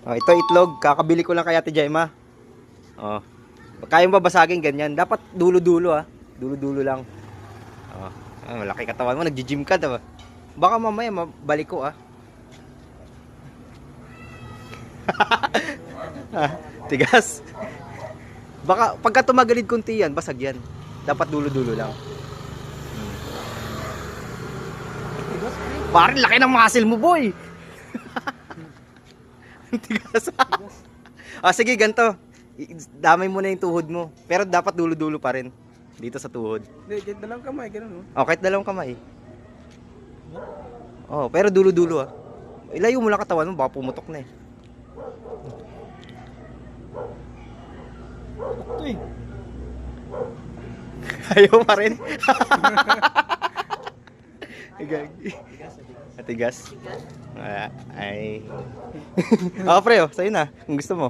Oh, ito itlog. Kakabili ko lang kay Ate Jemma. Oh. Kaya mo babasagin ganyan. Dapat dulo-dulo ah. Dulo-dulo lang. Oh. Ah, malaki katawan mo. Nag-gym ka diba? Baka mamaya mabalik ko ah. Ah, tigas. Baka pagka tumagalid kunti yan, basag yan. Dapat dulo-dulo lang. Parang laki ng muscle mo, boy. Tigas. Ah, sige, ganito. Damay mo na yung tuhod mo. Pero dapat dulo-dulo pa rin. Dito sa tuhod. Hindi, kahit dalawang kamay, ganun, no? Oh, kahit dalawang kamay. Oh, pero dulo-dulo ah. Ilayo mo lang katawan mo, baka pumutok na eh. Ito eh. Ayaw pa rin. Tigas. Ay. Oh, pre, oh, sa'yo na. Kung gusto mo.